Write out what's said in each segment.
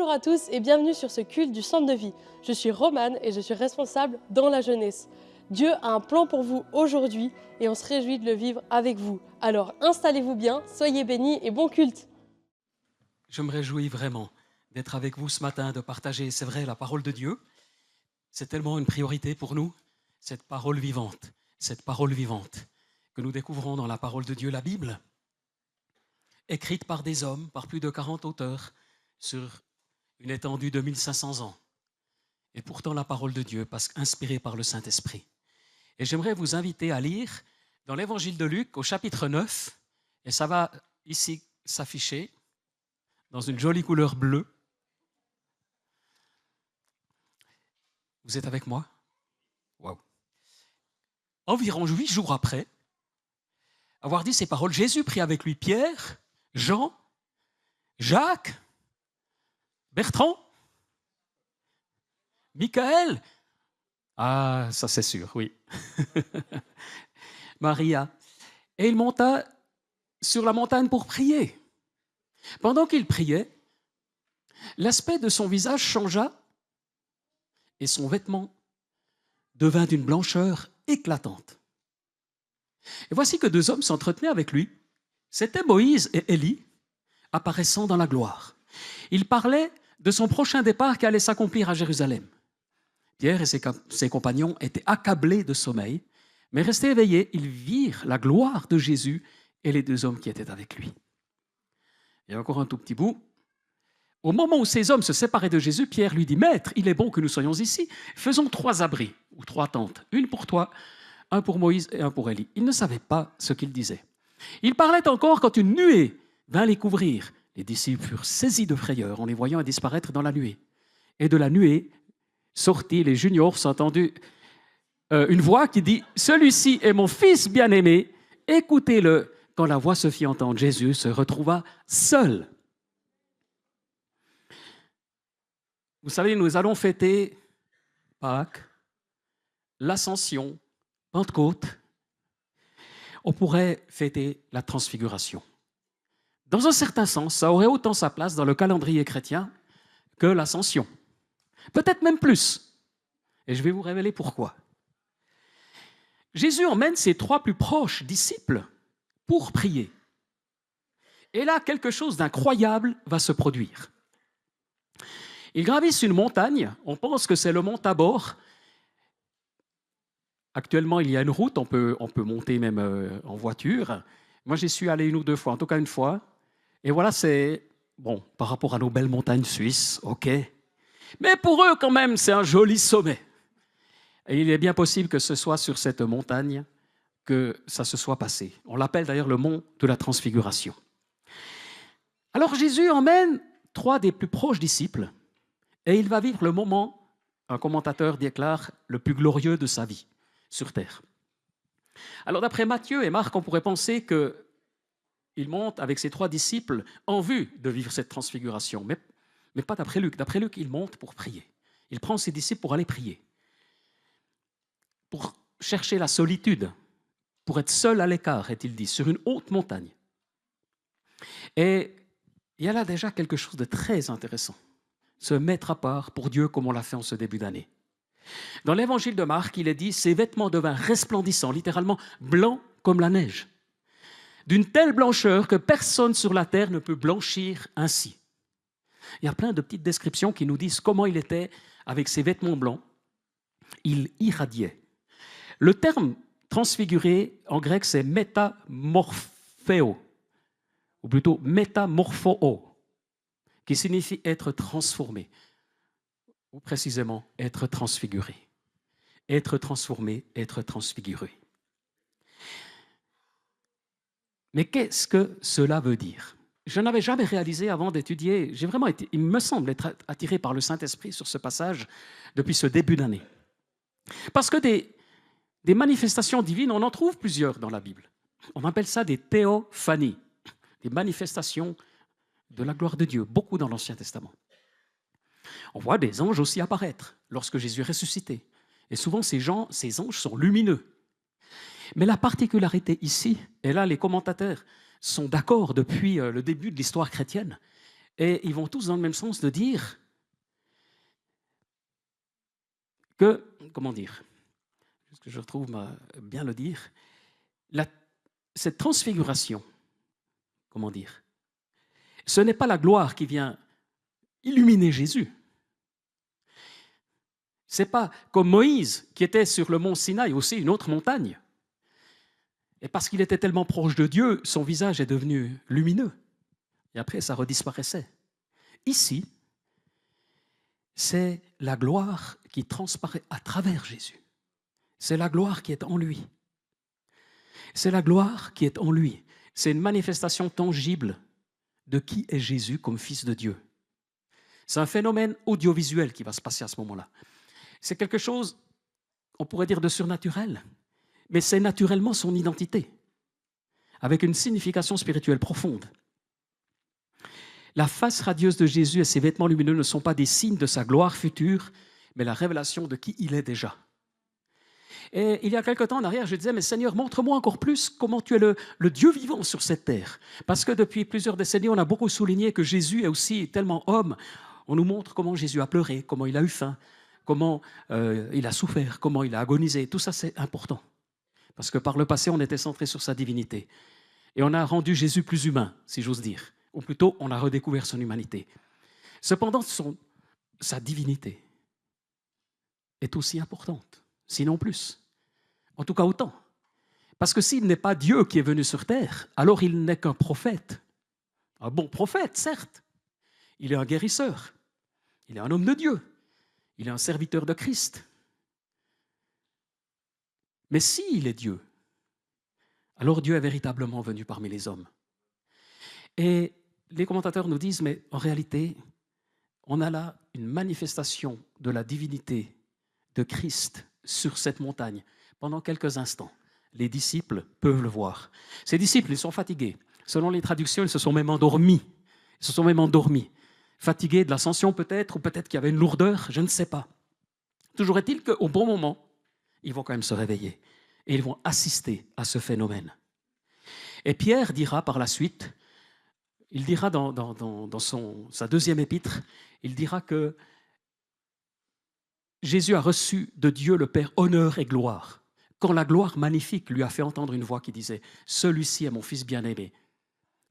Bonjour à tous et bienvenue sur ce culte du Centre de vie. Je suis Romane et je suis responsable dans la jeunesse. Dieu a un plan pour vous aujourd'hui et on se réjouit de le vivre avec vous. Alors installez-vous bien, soyez bénis et bon culte. Je me réjouis vraiment d'être avec vous ce matin, de partager, c'est vrai, la parole de Dieu. C'est tellement une priorité pour nous, cette parole vivante que nous découvrons dans la parole de Dieu, la Bible, écrite par des hommes, par plus de 40 auteurs, sur une étendue de 1500 ans. Et pourtant la parole de Dieu, parce qu'inspirée par le Saint-Esprit. Et j'aimerais vous inviter à lire dans l'évangile de Luc, au chapitre 9, et ça va ici s'afficher dans une jolie couleur bleue. Vous êtes avec moi? Waouh! Environ 8 jours après avoir dit ces paroles, Jésus prit avec lui Pierre, Jean, Jacques, Bertrand, Michaël, ah, ça c'est sûr, oui, Maria, et il monta sur la montagne pour prier. Pendant qu'il priait, l'aspect de son visage changea et son vêtement devint d'une blancheur éclatante. Et voici que deux hommes s'entretenaient avec lui. C'étaient Moïse et Élie, apparaissant dans la gloire. Ils parlaient de son prochain départ qui allait s'accomplir à Jérusalem. Pierre et ses compagnons étaient accablés de sommeil, mais restés éveillés, ils virent la gloire de Jésus et les deux hommes qui étaient avec lui. Et encore un tout petit bout. Au moment où ces hommes se séparaient de Jésus, Pierre lui dit « Maître, il est bon que nous soyons ici. Faisons 3 abris, ou 3 tentes, une pour toi, un pour Moïse et un pour Élie. » Ils ne savaient pas ce qu'ils disaient. Ils parlaient encore quand une nuée vint les couvrir. Les disciples furent saisis de frayeur en les voyant disparaître dans la nuée. Et de la nuée sortit les juniors, s'entendit une voix qui dit « Celui-ci est mon fils bien-aimé, écoutez-le. » Quand la voix se fit entendre, Jésus se retrouva seul. Vous savez, nous allons fêter Pâques, l'Ascension, Pentecôte. On pourrait fêter la Transfiguration. Dans un certain sens, ça aurait autant sa place dans le calendrier chrétien que l'Ascension. Peut-être même plus. Et je vais vous révéler pourquoi. Jésus emmène ses 3 plus proches disciples pour prier. Et là, quelque chose d'incroyable va se produire. Ils gravissent une montagne, on pense que c'est le mont Tabor. Actuellement, il y a une route, on peut monter même en voiture. Moi, j'y suis allé 1 ou 2 fois, en tout cas une fois. Et voilà, c'est, bon, par rapport à nos belles montagnes suisses, ok. Mais pour eux, quand même, c'est un joli sommet. Et il est bien possible que ce soit sur cette montagne que ça se soit passé. On l'appelle d'ailleurs le mont de la Transfiguration. Alors Jésus emmène 3 des plus proches disciples et il va vivre le moment, un commentateur déclare, le plus glorieux de sa vie sur terre. Alors d'après Matthieu et Marc, on pourrait penser qu'il monte avec ses 3 disciples en vue de vivre cette transfiguration, mais pas d'après Luc. D'après Luc, il monte pour prier. Il prend ses disciples pour aller prier, pour chercher la solitude, pour être seul à l'écart, est-il dit, sur une haute montagne. Et il y a là déjà quelque chose de très intéressant, se mettre à part pour Dieu comme on l'a fait en ce début d'année. Dans l'évangile de Marc, il est dit « Ses vêtements devinrent resplendissants, littéralement blancs comme la neige, d'une telle blancheur que personne sur la terre ne peut blanchir ainsi. » Il y a plein de petites descriptions qui nous disent comment il était avec ses vêtements blancs. Il irradiait. Le terme transfiguré, en grec, c'est métamorphéo, ou plutôt métamorpho, qui signifie être transformé, ou précisément être transfiguré. Être transformé, être transfiguré. Mais qu'est-ce que cela veut dire? Je n'avais jamais réalisé avant d'étudier, j'ai vraiment été, il me semble être attiré par le Saint-Esprit sur ce passage depuis ce début d'année. Parce que des manifestations divines, on en trouve plusieurs dans la Bible. On appelle ça des théophanies, des manifestations de la gloire de Dieu, beaucoup dans l'Ancien Testament. On voit des anges aussi apparaître lorsque Jésus est ressuscité. Et souvent, ces anges sont lumineux. Mais la particularité ici, et là les commentateurs sont d'accord depuis le début de l'histoire chrétienne, Et ils vont tous dans le même sens de dire que, comment dire, est-ce que je retrouve bien le dire, cette transfiguration, comment dire, ce n'est pas la gloire qui vient illuminer Jésus. Ce n'est pas comme Moïse qui était sur le mont Sinaï, aussi une autre montagne. Et parce qu'il était tellement proche de Dieu, son visage est devenu lumineux. Et après, ça redisparaissait. Ici, c'est la gloire qui transparaît à travers Jésus. C'est la gloire qui est en lui. C'est la gloire qui est en lui. C'est une manifestation tangible de qui est Jésus comme Fils de Dieu. C'est un phénomène audiovisuel qui va se passer à ce moment-là. C'est quelque chose, on pourrait dire, de surnaturel, mais c'est naturellement son identité, avec une signification spirituelle profonde. La face radieuse de Jésus et ses vêtements lumineux ne sont pas des signes de sa gloire future, mais la révélation de qui il est déjà. Et il y a quelque temps en arrière, je disais, mais Seigneur, montre-moi encore plus comment tu es le Dieu vivant sur cette terre. Parce que depuis plusieurs décennies, on a beaucoup souligné que Jésus est aussi tellement homme. On nous montre comment Jésus a pleuré, comment il a eu faim, comment il a souffert, comment il a agonisé. Tout ça, c'est important. Parce que par le passé, on était centré sur sa divinité. Et on a rendu Jésus plus humain, si j'ose dire. Ou plutôt, on a redécouvert son humanité. Cependant, sa divinité est aussi importante, sinon plus. En tout cas, autant. Parce que s'il n'est pas Dieu qui est venu sur terre, alors il n'est qu'un prophète. Un bon prophète, certes. Il est un guérisseur. Il est un homme de Dieu. Il est un serviteur de Christ. Mais s'il est Dieu, alors Dieu est véritablement venu parmi les hommes. Et les commentateurs nous disent, mais en réalité, on a là une manifestation de la divinité de Christ sur cette montagne pendant quelques instants. Les disciples peuvent le voir. Ces disciples, ils sont fatigués. Selon les traductions, ils se sont même endormis. Ils se sont même endormis. Fatigués de l'ascension peut-être, ou peut-être qu'il y avait une lourdeur, je ne sais pas. Toujours est-il qu'au bon moment, ils vont quand même se réveiller et ils vont assister à ce phénomène. Et Pierre dira par la suite, il dira dans sa deuxième épître, il dira que Jésus a reçu de Dieu le Père honneur et gloire, quand la gloire magnifique lui a fait entendre une voix qui disait « Celui-ci est mon Fils bien-aimé,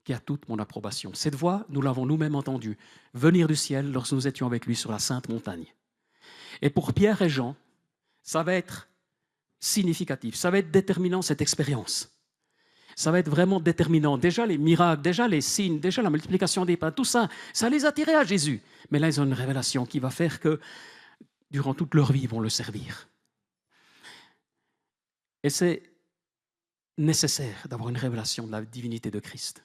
qui a toute mon approbation ». Cette voix, nous l'avons nous-mêmes entendue venir du ciel lorsque nous étions avec lui sur la Sainte Montagne. Et pour Pierre et Jean, ça va être significatif, ça va être déterminant cette expérience. Ça va être vraiment déterminant. Déjà les miracles, déjà les signes, déjà la multiplication des pains, tout ça, ça les attirait à Jésus. Mais là, ils ont une révélation qui va faire que, durant toute leur vie, ils vont le servir. Et c'est nécessaire d'avoir une révélation de la divinité de Christ.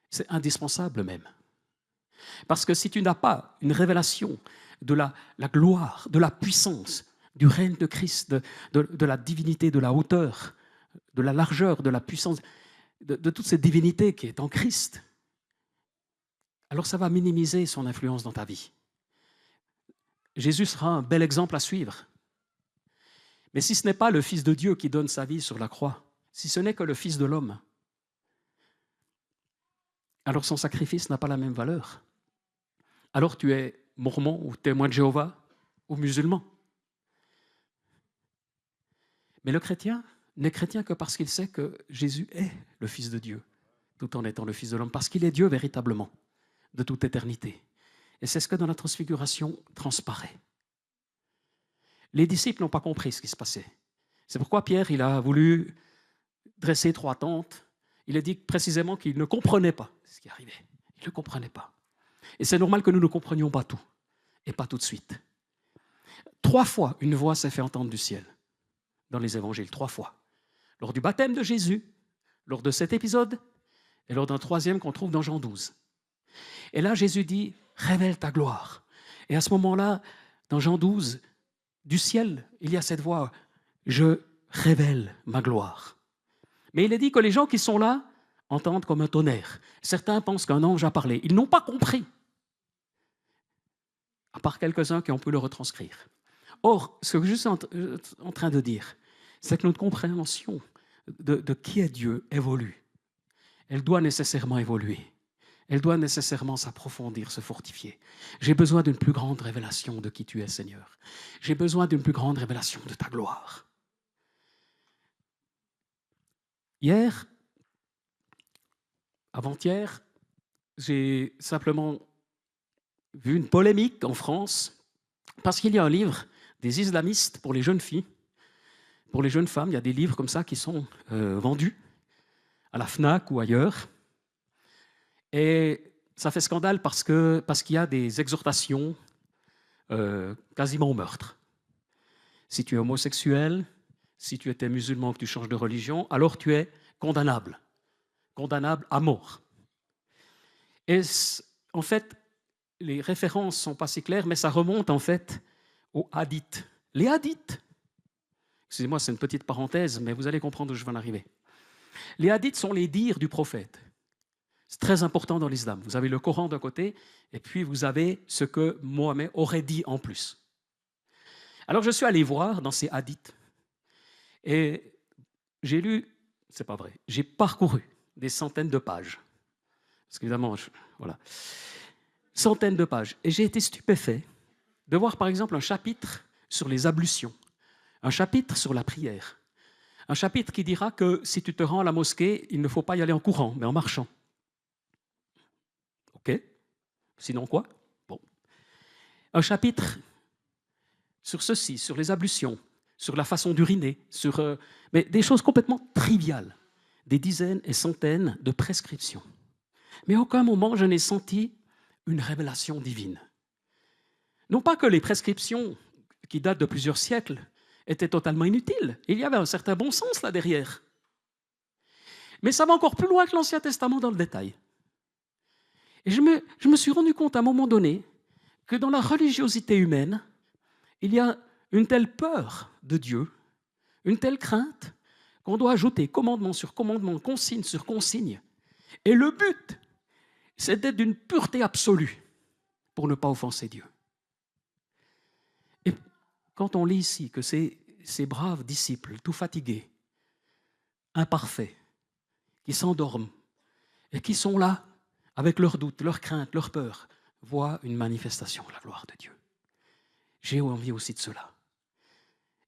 C'est indispensable même. Parce que si tu n'as pas une révélation de la gloire, de la puissance, du règne de Christ, de la divinité, de la hauteur, de la largeur, de la puissance, de toute cette divinité qui est en Christ, alors ça va minimiser son influence dans ta vie. Jésus sera un bel exemple à suivre. Mais si ce n'est pas le Fils de Dieu qui donne sa vie sur la croix, si ce n'est que le Fils de l'homme, alors son sacrifice n'a pas la même valeur. Alors tu es mormon ou témoin de Jéhovah ou musulman. Mais le chrétien n'est chrétien que parce qu'il sait que Jésus est le Fils de Dieu, tout en étant le Fils de l'homme, parce qu'il est Dieu véritablement, de toute éternité. Et c'est ce que dans la transfiguration transparaît. Les disciples n'ont pas compris ce qui se passait. C'est pourquoi Pierre, il a voulu dresser 3 tentes. Il a dit précisément qu'il ne comprenait pas ce qui arrivait. Il ne comprenait pas. Et c'est normal que nous ne comprenions pas tout, et pas tout de suite. 3 fois, une voix s'est fait entendre du ciel, dans les évangiles, 3 fois. Lors du baptême de Jésus, lors de cet épisode, et lors d'un 3e qu'on trouve dans Jean 12. Et là, Jésus dit, révèle ta gloire. Et à ce moment-là, dans Jean 12, du ciel, il y a cette voix, je révèle ma gloire. Mais il est dit que les gens qui sont là entendent comme un tonnerre. Certains pensent qu'un ange a parlé. Ils n'ont pas compris, à part quelques-uns qui ont pu le retranscrire. Or, ce que je suis en train de dire, c'est que notre compréhension de qui est Dieu évolue. Elle doit nécessairement évoluer. elle doit nécessairement s'approfondir, se fortifier. J'ai besoin d'une plus grande révélation de qui tu es, Seigneur. J'ai besoin d'une plus grande révélation de ta gloire. Hier, avant-hier, j'ai simplement vu une polémique en France parce qu'il y a un livre des islamistes pour les jeunes filles. Pour les jeunes femmes, il y a des livres comme ça qui sont vendus à la FNAC ou ailleurs. Et ça fait scandale parce qu'il y a des exhortations quasiment au meurtre. Si tu es homosexuel, si tu étais musulman, que tu changes de religion, alors tu es condamnable. Condamnable à mort. Et en fait, les références ne sont pas si claires, mais ça remonte en fait aux hadiths. Les hadiths, excusez-moi, c'est une petite parenthèse, mais vous allez comprendre où je vais en arriver. Les hadiths sont les dires du prophète. C'est très important dans l'islam. Vous avez le Coran d'un côté, et puis vous avez ce que Mohammed aurait dit en plus. Alors je suis allé voir dans ces hadiths, et j'ai lu, c'est pas vrai, j'ai parcouru des centaines de pages. Parce qu'évidemment, voilà, centaines de pages. Et j'ai été stupéfait de voir par exemple un chapitre sur les ablutions, un chapitre sur la prière, un chapitre qui dira que si tu te rends à la mosquée, il ne faut pas y aller en courant, mais en marchant. OK? Sinon quoi? Bon. Un chapitre sur ceci, sur les ablutions, sur la façon d'uriner, mais des choses complètement triviales, des dizaines et centaines de prescriptions. Mais à aucun moment je n'ai senti une révélation divine. Non pas que les prescriptions qui datent de plusieurs siècles étaient totalement inutiles, il y avait un certain bon sens là derrière. Mais ça va encore plus loin que l'Ancien Testament dans le détail. Et je me suis rendu compte à un moment donné que dans la religiosité humaine, il y a une telle peur de Dieu, une telle crainte, qu'on doit ajouter commandement sur commandement, consigne sur consigne. Et le but, c'est d'être d'une pureté absolue pour ne pas offenser Dieu. Et quand on lit ici que ces braves disciples, tout fatigués, imparfaits, qui s'endorment et qui sont là avec leurs doutes, leurs craintes, leurs peurs, voient une manifestation de la gloire de Dieu. J'ai envie aussi de cela.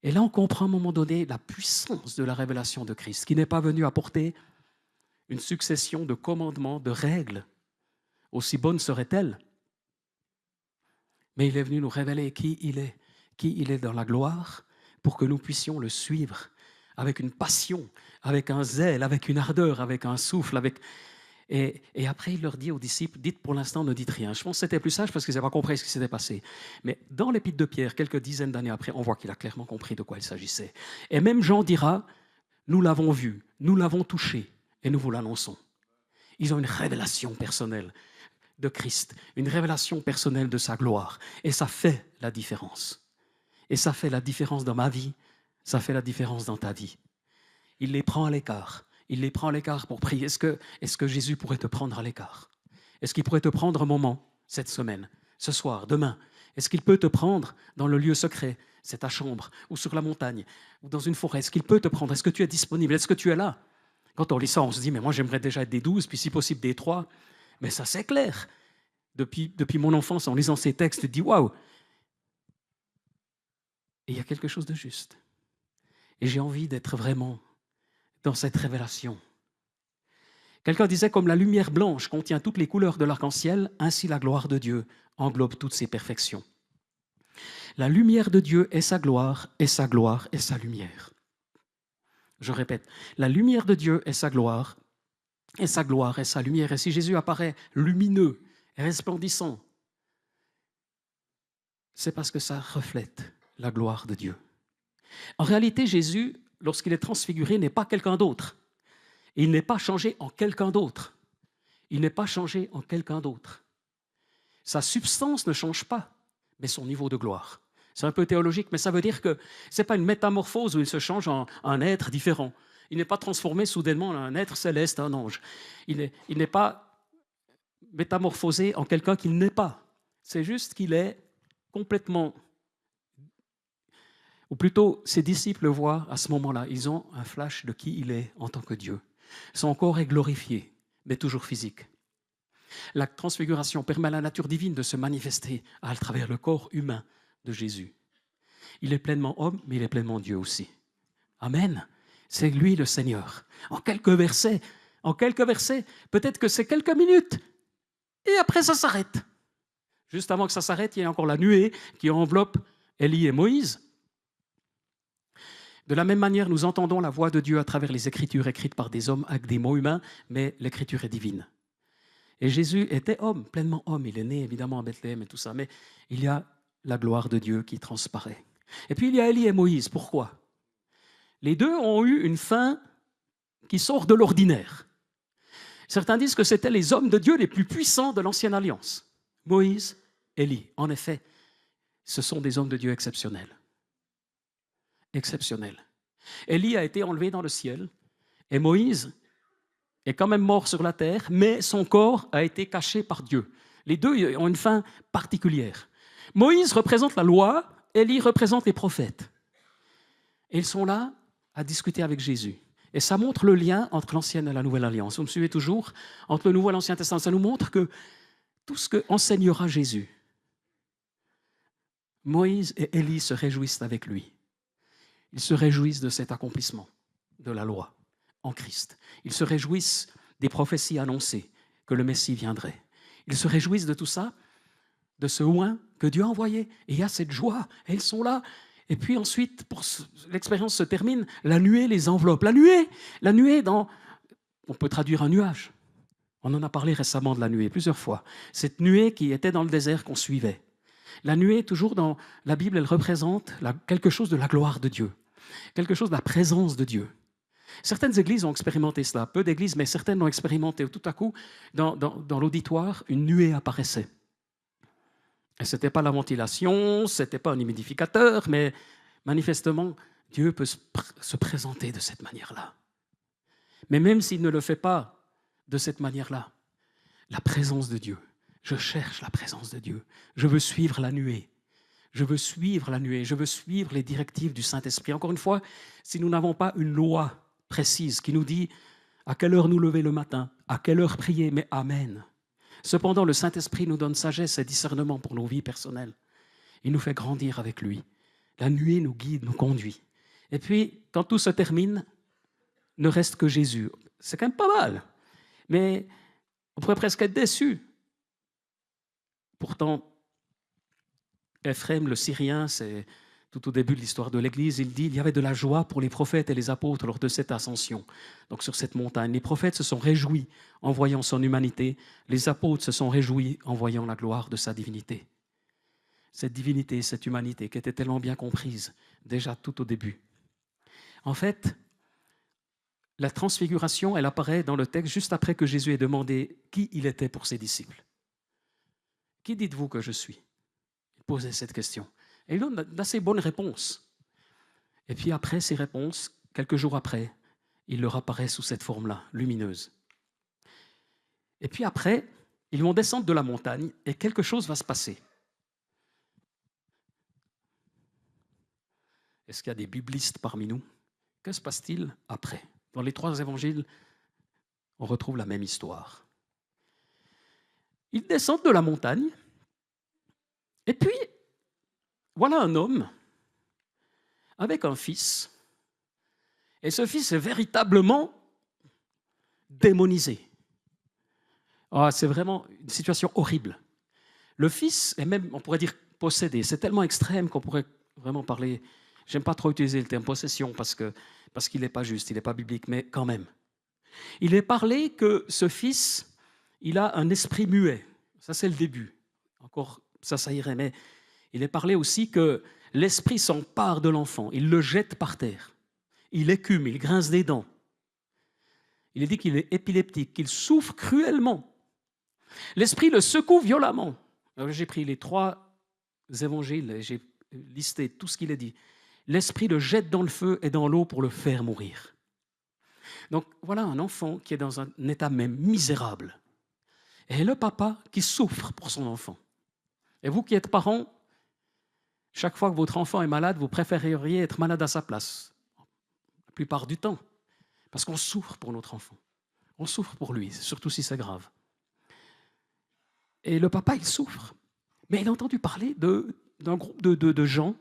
Et là, on comprend à un moment donné la puissance de la révélation de Christ, qui n'est pas venu apporter une succession de commandements, de règles, aussi bonnes seraient-elles, mais il est venu nous révéler qui il est dans la gloire, pour que nous puissions le suivre avec une passion, avec un zèle, avec une ardeur, avec un souffle, Et après, il leur dit aux disciples, dites pour l'instant, ne dites rien. Je pense que c'était plus sage parce qu'ils n'avaient pas compris ce qui s'était passé. Mais dans l'Épître de Pierre, quelques dizaines d'années après, on voit qu'il a clairement compris de quoi il s'agissait. Et même Jean dira, nous l'avons vu, nous l'avons touché, et nous vous l'annonçons. Ils ont une révélation personnelle de Christ, une révélation personnelle de sa gloire. Et ça fait la différence. Et ça fait la différence dans ma vie, ça fait la différence dans ta vie. Il les prend à l'écart. Il les prend à l'écart pour prier. Est-ce que Jésus pourrait te prendre à l'écart? Est-ce qu'il pourrait te prendre un moment cette semaine, ce soir, demain? Est-ce qu'il peut te prendre dans le lieu secret, c'est ta chambre, ou sur la montagne, ou dans une forêt? Est-ce qu'il peut te prendre? Est-ce que tu es disponible? Est-ce que tu es là? Quand on lit ça, on se dit, mais moi j'aimerais déjà être des 12, puis si possible des 3. Mais ça c'est clair. Depuis mon enfance, en lisant ces textes, tu te dis, waouh! Et il y a quelque chose de juste. Et j'ai envie d'être vraiment dans cette révélation. Quelqu'un disait, comme la lumière blanche contient toutes les couleurs de l'arc-en-ciel, ainsi la gloire de Dieu englobe toutes ses perfections. La lumière de Dieu est sa gloire, et sa gloire est sa lumière. Je répète, la lumière de Dieu est sa gloire, et sa gloire est sa lumière. Et si Jésus apparaît lumineux, resplendissant, c'est parce que ça reflète la gloire de Dieu. En réalité, Jésus, lorsqu'il est transfiguré, n'est pas quelqu'un d'autre. Il n'est pas changé en quelqu'un d'autre. Il n'est pas changé en quelqu'un d'autre. Sa substance ne change pas, mais son niveau de gloire. C'est un peu théologique, mais ça veut dire que ce n'est pas une métamorphose où il se change en un être différent. Il n'est pas transformé soudainement en un être céleste, un ange. Il n'est pas métamorphosé en quelqu'un qu'il n'est pas. C'est juste qu'il est complètement... Ou plutôt, ses disciples le voient à ce moment-là. Ils ont un flash de qui il est en tant que Dieu. Son corps est glorifié, mais toujours physique. La transfiguration permet à la nature divine de se manifester à travers le corps humain de Jésus. Il est pleinement homme, mais il est pleinement Dieu aussi. Amen. C'est lui le Seigneur. En quelques versets, peut-être que c'est quelques minutes, et après ça s'arrête. Juste avant que ça s'arrête, il y a encore la nuée qui enveloppe Élie et Moïse. De la même manière, nous entendons la voix de Dieu à travers les Écritures écrites par des hommes avec des mots humains, mais l'Écriture est divine. Et Jésus était homme, pleinement homme. Il est né évidemment à Bethléem et tout ça, mais il y a la gloire de Dieu qui transparaît. Et puis il y a Élie et Moïse. Pourquoi ? Les deux ont eu une fin qui sort de l'ordinaire. Certains disent que c'étaient les hommes de Dieu les plus puissants de l'Ancienne Alliance. Moïse, Élie. En effet, ce sont des hommes de Dieu exceptionnels. Exceptionnels. Élie a été enlevé dans le ciel et Moïse est quand même mort sur la terre, mais son corps a été caché par Dieu. Les deux ont une fin particulière. Moïse représente la loi, Élie représente les prophètes. Et ils sont là à discuter avec Jésus. Et ça montre le lien entre l'Ancienne et la Nouvelle Alliance. Vous me suivez toujours ? Entre le Nouveau et l'Ancien Testament, ça nous montre que tout ce que enseignera Jésus, Moïse et Élie se réjouissent avec lui. Ils se réjouissent de cet accomplissement de la loi en Christ. Ils se réjouissent des prophéties annoncées que le Messie viendrait. Ils se réjouissent de tout ça, de ce oint que Dieu a envoyé. Et il y a cette joie, et ils sont là. Et puis ensuite, l'expérience se termine, la nuée les enveloppe. La nuée on peut traduire un nuage. On en a parlé récemment de la nuée, plusieurs fois. Cette nuée qui était dans le désert qu'on suivait. La nuée, toujours dans la Bible, elle représente quelque chose de la gloire de Dieu, quelque chose de la présence de Dieu. Certaines églises ont expérimenté cela, peu d'églises, mais certaines l'ont expérimenté. Tout à coup, dans l'auditoire, une nuée apparaissait. Et ce n'était pas la ventilation, ce n'était pas un humidificateur, mais manifestement, Dieu peut se présenter de cette manière-là. Mais même s'il ne le fait pas de cette manière-là, la présence de Dieu, je cherche la présence de Dieu. Je veux suivre la nuée. Je veux suivre la nuée. Je veux suivre les directives du Saint-Esprit. Encore une fois, si nous n'avons pas une loi précise qui nous dit à quelle heure nous lever le matin, à quelle heure prier, mais amen. Cependant, le Saint-Esprit nous donne sagesse et discernement pour nos vies personnelles. Il nous fait grandir avec lui. La nuée nous guide, nous conduit. Et puis, quand tout se termine, ne reste que Jésus. C'est quand même pas mal. Mais on pourrait presque être déçu. Pourtant, Éphrem, le Syrien, c'est tout au début de l'histoire de l'Église, il dit qu'il y avait de la joie pour les prophètes et les apôtres lors de cette ascension. Donc sur cette montagne, les prophètes se sont réjouis en voyant son humanité, les apôtres se sont réjouis en voyant la gloire de sa divinité. Cette divinité, cette humanité qui était tellement bien comprise déjà tout au début. En fait, la transfiguration, elle apparaît dans le texte juste après que Jésus ait demandé qui il était pour ses disciples. Qui dites-vous que je suis ? Il posait cette question. Et il donne d'assez bonnes réponses. Et puis après ces réponses, quelques jours après, il leur apparaît sous cette forme-là, lumineuse. Et puis après, ils vont descendre de la montagne et quelque chose va se passer. Est-ce qu'il y a des biblistes parmi nous ? Que se passe-t-il après ? Dans les 3 évangiles, on retrouve la même histoire. Ils descendent de la montagne et puis voilà un homme avec un fils. Et ce fils est véritablement démonisé. Oh, c'est vraiment une situation horrible. Le fils est même, on pourrait dire, possédé. C'est tellement extrême qu'on pourrait vraiment parler. J'aime pas trop utiliser le terme possession parce qu'il n'est pas juste, il n'est pas biblique, mais quand même. Il est parlé que ce fils, il a un esprit muet. Ça, c'est le début. Encore, ça irait, mais il est parlé aussi que l'esprit s'empare de l'enfant, il le jette par terre, il écume, il grince des dents. Il est dit qu'il est épileptique, qu'il souffre cruellement. L'esprit le secoue violemment. Alors, j'ai pris les 3 évangiles et j'ai listé tout ce qu'il est dit. L'esprit le jette dans le feu et dans l'eau pour le faire mourir. Donc voilà un enfant qui est dans un état même misérable. Et le papa qui souffre pour son enfant. Et vous qui êtes parents, chaque fois que votre enfant est malade, vous préféreriez être malade à sa place. La plupart du temps. Parce qu'on souffre pour notre enfant. On souffre pour lui, surtout si c'est grave. Et le papa, il souffre. Mais il a entendu parler d'un groupe de gens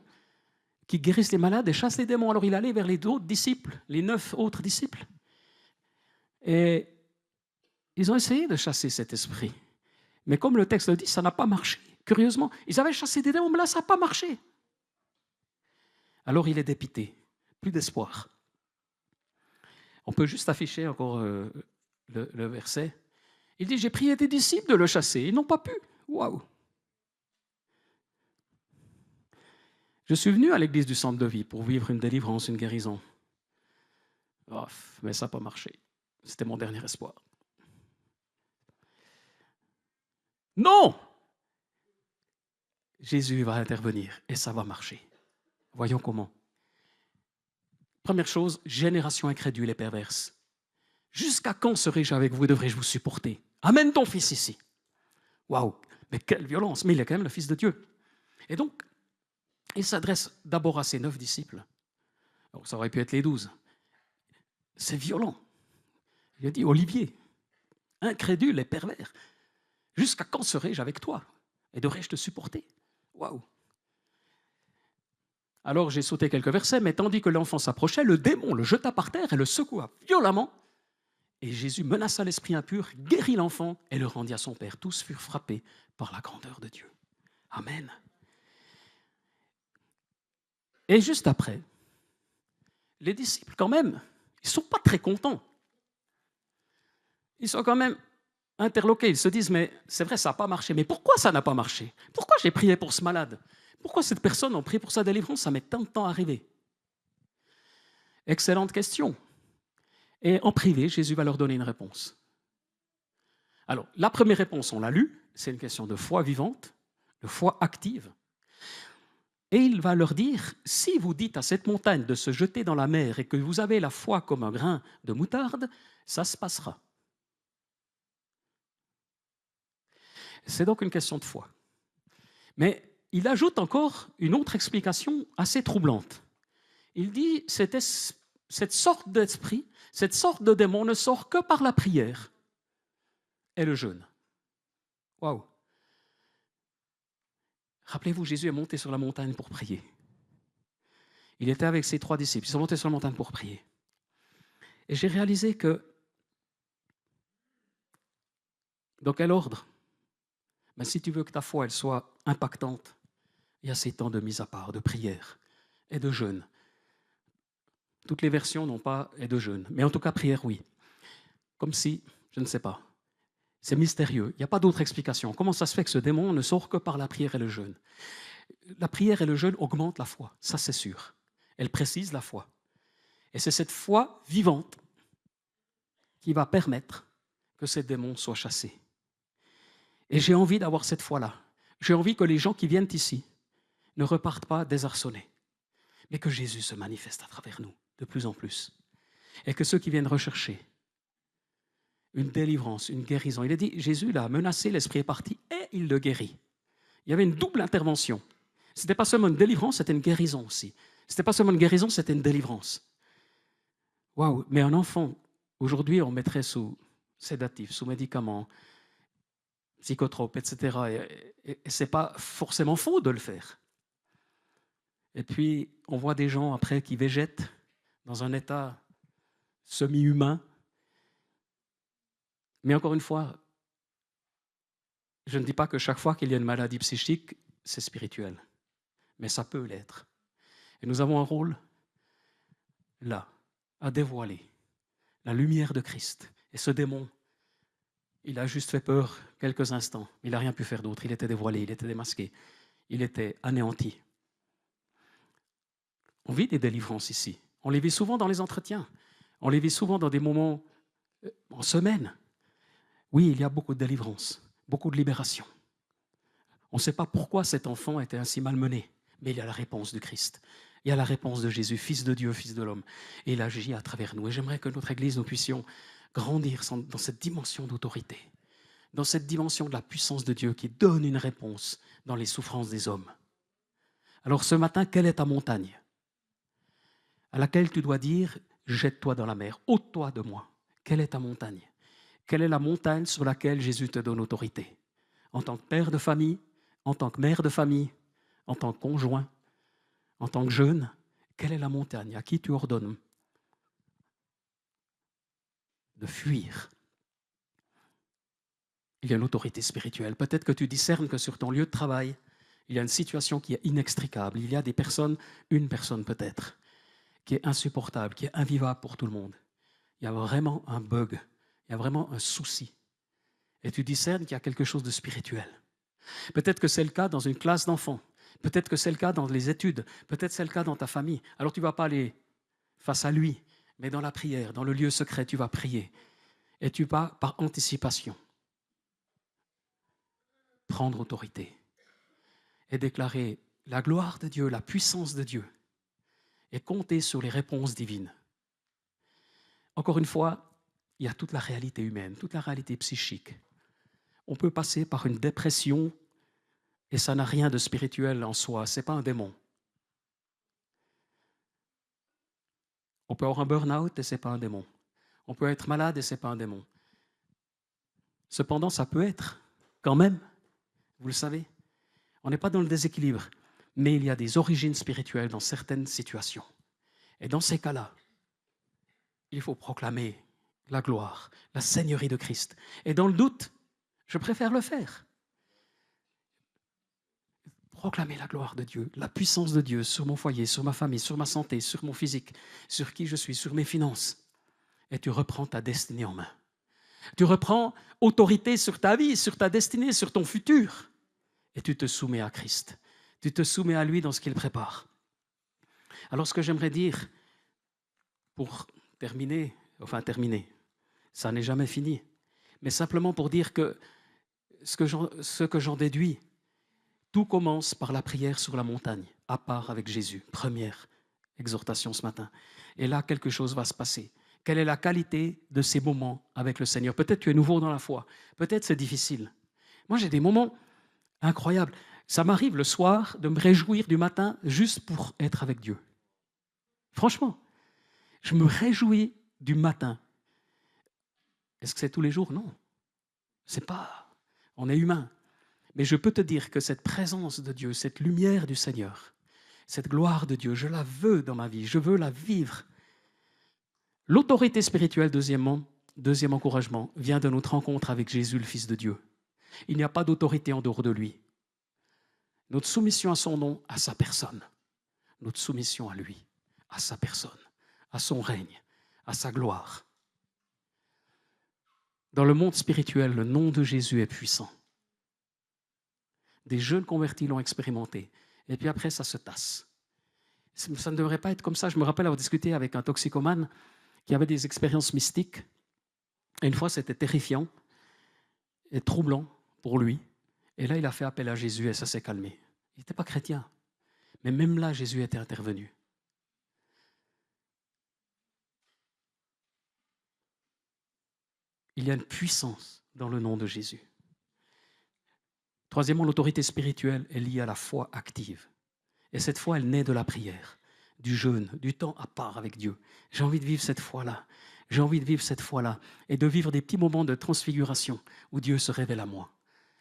qui guérissent les malades et chassent les démons. Alors il allait vers les autres disciples, les 9 autres disciples. Et ils ont essayé de chasser cet esprit. Mais comme le texte le dit, ça n'a pas marché. Curieusement, ils avaient chassé des démons, mais là, ça n'a pas marché. Alors il est dépité, plus d'espoir. On peut juste afficher encore le verset. Il dit, j'ai prié des disciples de le chasser, ils n'ont pas pu. Waouh! Je suis venu à l'église du Centre de Vie pour vivre une délivrance, une guérison. Oh, mais ça n'a pas marché. C'était mon dernier espoir. Non! Jésus va intervenir et ça va marcher. Voyons comment. Première chose, génération incrédule et perverse. Jusqu'à quand serai-je avec vous et devrais-je vous supporter? Amène ton fils ici. Waouh, mais quelle violence! Mais il est quand même le Fils de Dieu. Et donc, il s'adresse d'abord à ses 9 disciples. Alors, ça aurait pu être les 12. C'est violent. Il a dit, Olivier, incrédule et pervers, jusqu'à quand serai-je avec toi et devrais-je te supporter? Waouh! Alors j'ai sauté quelques versets, mais tandis que l'enfant s'approchait, le démon le jeta par terre et le secoua violemment. Et Jésus menaça l'esprit impur, guérit l'enfant et le rendit à son père. Tous furent frappés par la grandeur de Dieu. Amen. Et juste après, les disciples, quand même, ils ne sont pas très contents. Ils sont quand même interloqués. Ils se disent, mais c'est vrai, ça n'a pas marché. Mais pourquoi ça n'a pas marché? Pourquoi j'ai prié pour ce malade? Pourquoi cette personne a prié pour sa délivrance? Ça m'est tant de temps arrivé. Excellente question. Et en privé, Jésus va leur donner une réponse. Alors, la première réponse, on l'a lue, c'est une question de foi vivante, de foi active. Et il va leur dire, si vous dites à cette montagne de se jeter dans la mer et que vous avez la foi comme un grain de moutarde, ça se passera. C'est donc une question de foi. Mais il ajoute encore une autre explication assez troublante. Il dit, cette sorte d'esprit, cette sorte de démon ne sort que par la prière et le jeûne. Waouh! Rappelez-vous, Jésus est monté sur la montagne pour prier. Il était avec ses 3 disciples, ils sont montés sur la montagne pour prier. Et j'ai réalisé que, dans quel ordre? Mais si tu veux que ta foi elle soit impactante, il y a ces temps de mise à part, de prière et de jeûne. Toutes les versions n'ont pas et de jeûne, mais en tout cas prière, oui. Comme si, je ne sais pas, c'est mystérieux, il n'y a pas d'autre explication. Comment ça se fait que ce démon ne sort que par la prière et le jeûne? La prière et le jeûne augmentent la foi, ça c'est sûr. Elle précise la foi. Et c'est cette foi vivante qui va permettre que ces démons soient chassés. Et j'ai envie d'avoir cette foi-là. J'ai envie que les gens qui viennent ici ne repartent pas désarçonnés, mais que Jésus se manifeste à travers nous de plus en plus. Et que ceux qui viennent rechercher une délivrance, une guérison, il a dit, Jésus l'a menacé, l'esprit est parti et il le guérit. Il y avait une double intervention. Ce n'était pas seulement une délivrance, c'était une guérison aussi. Ce n'était pas seulement une guérison, c'était une délivrance. Waouh, mais un enfant, aujourd'hui on mettrait sous sédatifs, sous médicaments, psychotropes, etc. Et ce n'est pas forcément faux de le faire. Et puis, on voit des gens après qui végètent dans un état semi-humain. Mais encore une fois, je ne dis pas que chaque fois qu'il y a une maladie psychique, c'est spirituel. Mais ça peut l'être. Et nous avons un rôle, là, à dévoiler la lumière de Christ. Et ce démon, il a juste fait peur quelques instants. Il n'a rien pu faire d'autre. Il était dévoilé, il était démasqué. Il était anéanti. On vit des délivrances ici. On les vit souvent dans les entretiens. On les vit souvent dans des moments en semaine. Oui, il y a beaucoup de délivrances, beaucoup de libération. On ne sait pas pourquoi cet enfant était ainsi malmené, mais il y a la réponse du Christ. Il y a la réponse de Jésus, Fils de Dieu, Fils de l'homme. Et il agit à travers nous. Et j'aimerais que notre Église, nous puissions grandir dans cette dimension d'autorité, dans cette dimension de la puissance de Dieu qui donne une réponse dans les souffrances des hommes. Alors ce matin, quelle est ta montagne à laquelle tu dois dire, jette-toi dans la mer, ôte-toi de moi. Quelle est ta montagne? Quelle est la montagne sur laquelle Jésus te donne autorité? en tant que père de famille, en tant que mère de famille, en tant que conjoint, en tant que jeune, quelle est la montagne? À qui tu ordonnes de fuir? Il y a une autorité spirituelle. Peut-être que tu discernes que sur ton lieu de travail, il y a une situation qui est inextricable. Il y a des personnes, une personne peut-être, qui est insupportable, qui est invivable pour tout le monde. Il y a vraiment un bug, il y a vraiment un souci. Et tu discernes qu'il y a quelque chose de spirituel. Peut-être que c'est le cas dans une classe d'enfants. Peut-être que c'est le cas dans les études. Peut-être que c'est le cas dans ta famille. Alors tu ne vas pas aller face à lui, mais dans la prière, dans le lieu secret, tu vas prier. Et tu vas, par anticipation, prendre autorité et déclarer la gloire de Dieu, la puissance de Dieu, et compter sur les réponses divines. Encore une fois, il y a toute la réalité humaine, toute la réalité psychique. On peut passer par une dépression et ça n'a rien de spirituel en soi, ce n'est pas un démon. On peut avoir un burn-out et ce n'est pas un démon. On peut être malade et ce n'est pas un démon. Cependant, ça peut être, quand même, vous le savez, on n'est pas dans le déséquilibre, mais il y a des origines spirituelles dans certaines situations. Et dans ces cas-là, il faut proclamer la gloire, la seigneurie de Christ. Et dans le doute, je préfère le faire. Proclamer la gloire de Dieu, la puissance de Dieu sur mon foyer, sur ma famille, sur ma santé, sur mon physique, sur qui je suis, sur mes finances. Et tu reprends ta destinée en main. Tu reprends autorité sur ta vie, sur ta destinée, sur ton futur. Et tu te soumets à Christ. Tu te soumets à lui dans ce qu'il prépare. Alors ce que j'aimerais dire, pour terminer, ça n'est jamais fini, mais simplement pour dire que ce que j'en déduis, tout commence par la prière sur la montagne, à part avec Jésus. Première exhortation ce matin. Et là, quelque chose va se passer. Quelle est la qualité de ces moments avec le Seigneur? Peut-être tu es nouveau dans la foi. Peut-être c'est difficile. Moi, j'ai des moments incroyables. Ça m'arrive le soir de me réjouir du matin juste pour être avec Dieu. Franchement, je me réjouis du matin. Est-ce que c'est tous les jours? Non. C'est pas. On est humain. Mais je peux te dire que cette présence de Dieu, cette lumière du Seigneur, cette gloire de Dieu, je la veux dans ma vie, je veux la vivre. L'autorité spirituelle, deuxième encouragement, vient de notre rencontre avec Jésus, le Fils de Dieu. Il n'y a pas d'autorité en dehors de lui. Notre soumission à son nom, à sa personne. Notre soumission à lui, à sa personne, à son règne, à sa gloire. Dans le monde spirituel, le nom de Jésus est puissant. Des jeunes convertis l'ont expérimenté. Et puis après, ça se tasse. Ça ne devrait pas être comme ça. Je me rappelle avoir discuté avec un toxicomane qui avait des expériences mystiques. Et une fois, c'était terrifiant et troublant pour lui. Et là, il a fait appel à Jésus et ça s'est calmé. Il n'était pas chrétien. Mais même là, Jésus était intervenu. Il y a une puissance dans le nom de Jésus. Troisièmement, l'autorité spirituelle est liée à la foi active. Et cette foi, elle naît de la prière, du jeûne, du temps à part avec Dieu. J'ai envie de vivre cette foi-là. J'ai envie de vivre cette foi-là et de vivre des petits moments de transfiguration où Dieu se révèle à moi.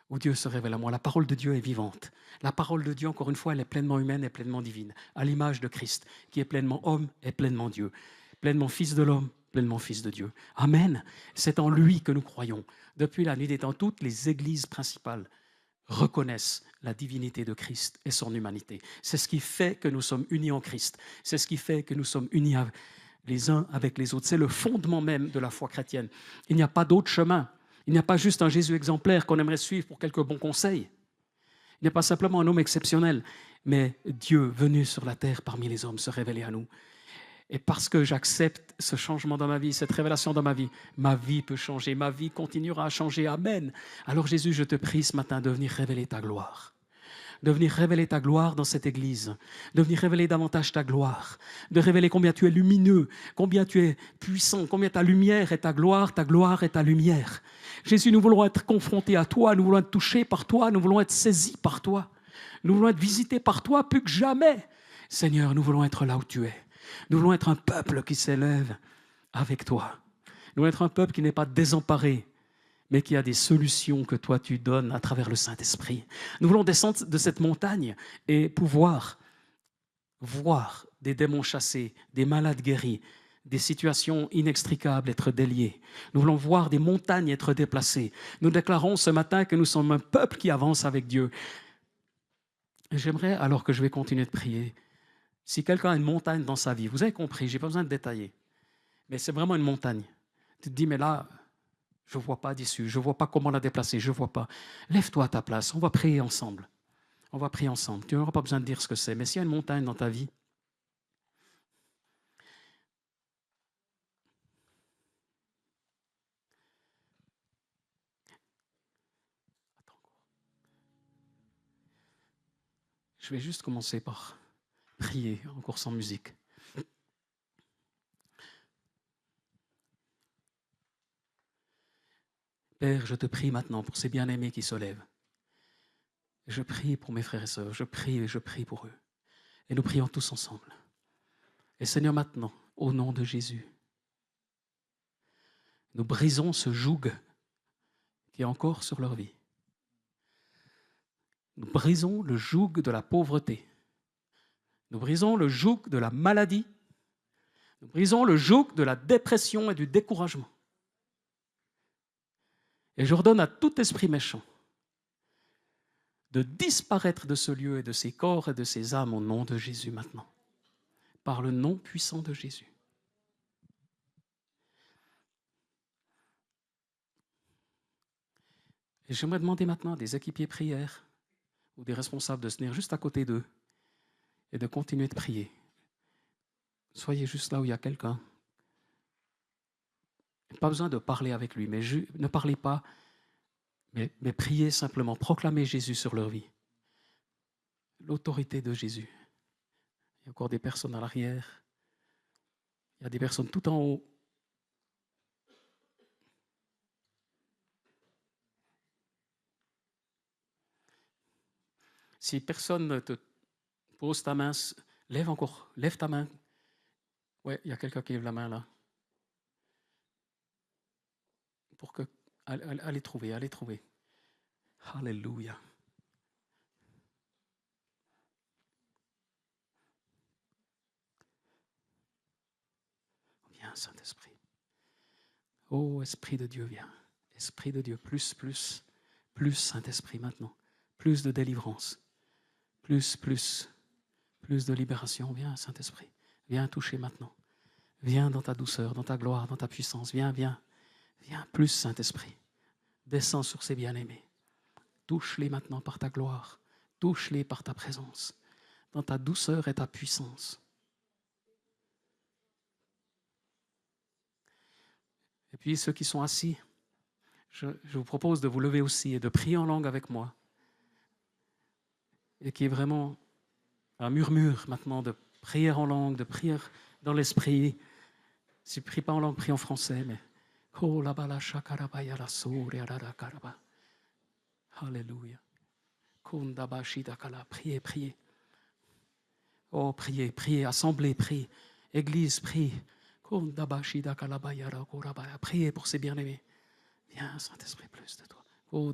Où Dieu se révèle à moi. La parole de Dieu est vivante. La parole de Dieu, encore une fois, elle est pleinement humaine et pleinement divine, à l'image de Christ, qui est pleinement homme et pleinement Dieu, pleinement fils de l'homme, pleinement fils de Dieu. Amen. C'est en lui que nous croyons. Depuis la nuit des temps, toutes les églises principales reconnaissent la divinité de Christ et son humanité. C'est ce qui fait que nous sommes unis en Christ. C'est ce qui fait que nous sommes unis les uns avec les autres. C'est le fondement même de la foi chrétienne. Il n'y a pas d'autre chemin. Il n'y a pas juste un Jésus exemplaire qu'on aimerait suivre pour quelques bons conseils. Il n'y a pas simplement un homme exceptionnel, mais Dieu venu sur la terre parmi les hommes se révéler à nous. Et parce que j'accepte ce changement dans ma vie, cette révélation dans ma vie peut changer, ma vie continuera à changer. Amen. Alors Jésus, je te prie ce matin de venir révéler ta gloire. De venir révéler ta gloire dans cette église. De venir révéler davantage ta gloire. De révéler combien tu es lumineux, combien tu es puissant, combien ta lumière est ta gloire est ta lumière. Jésus, nous voulons être confrontés à toi, nous voulons être touchés par toi, nous voulons être saisis par toi. Nous voulons être visités par toi plus que jamais. Seigneur, nous voulons être là où tu es. Nous voulons être un peuple qui s'élève avec toi. Nous voulons être un peuple qui n'est pas désemparé, mais qu'il y a des solutions que toi tu donnes à travers le Saint-Esprit. Nous voulons descendre de cette montagne et pouvoir voir des démons chassés, des malades guéris, des situations inextricables être déliées. Nous voulons voir des montagnes être déplacées. Nous déclarons ce matin que nous sommes un peuple qui avance avec Dieu. J'aimerais, alors que je vais continuer de prier, si quelqu'un a une montagne dans sa vie, vous avez compris, je n'ai pas besoin de détailler, mais c'est vraiment une montagne. Tu te dis, mais là, je ne vois pas d'issue, je ne vois pas comment la déplacer, je ne vois pas. Lève-toi à ta place, on va prier ensemble. On va prier ensemble. Tu n'auras pas besoin de dire ce que c'est, mais s'il y a une montagne dans ta vie, je vais juste commencer par prier, encore sans musique. Père, je te prie maintenant pour ces bien-aimés qui se lèvent. Je prie pour mes frères et sœurs, je prie pour eux. Et nous prions tous ensemble. Et Seigneur, maintenant, au nom de Jésus, nous brisons ce joug qui est encore sur leur vie. Nous brisons le joug de la pauvreté. Nous brisons le joug de la maladie. Nous brisons le joug de la dépression et du découragement. Et je ordonne à tout esprit méchant de disparaître de ce lieu et de ces corps et de ces âmes au nom de Jésus maintenant, par le nom puissant de Jésus. Et j'aimerais demander maintenant à des équipiers prières ou des responsables de se tenir juste à côté d'eux et de continuer de prier. Soyez juste là où il y a quelqu'un. Pas besoin de parler avec lui, mais ne parlez pas, mais priez simplement, proclamez Jésus sur leur vie. L'autorité de Jésus. Il y a encore des personnes à l'arrière. Il y a des personnes tout en haut. Si personne ne te pose ta main, lève ta main. Oui, il y a quelqu'un qui lève la main là. Pour que, allez trouver. Alléluia. Viens, Saint-Esprit. Oh, Esprit de Dieu, viens. Esprit de Dieu, plus, Saint-Esprit maintenant. Plus de délivrance. Plus de libération. Viens, Saint-Esprit. Viens toucher maintenant. Viens dans ta douceur, dans ta gloire, dans ta puissance. Viens. Viens, plus, Saint-Esprit. Descends sur ces bien-aimés. Touche-les maintenant par ta gloire. Touche-les par ta présence. Dans ta douceur et ta puissance. Et puis ceux qui sont assis, je vous propose de vous lever aussi et de prier en langue avec moi. Et qui est vraiment un murmure maintenant de prière en langue, de prière dans l'esprit. Si tu ne pries pas en langue, prie en français. Mais Alléluia. Priez. Oh, priez, assemblée, priez. Église, priez. Priez pour ces bien-aimés. Viens, Saint-Esprit, plus de toi. Oh,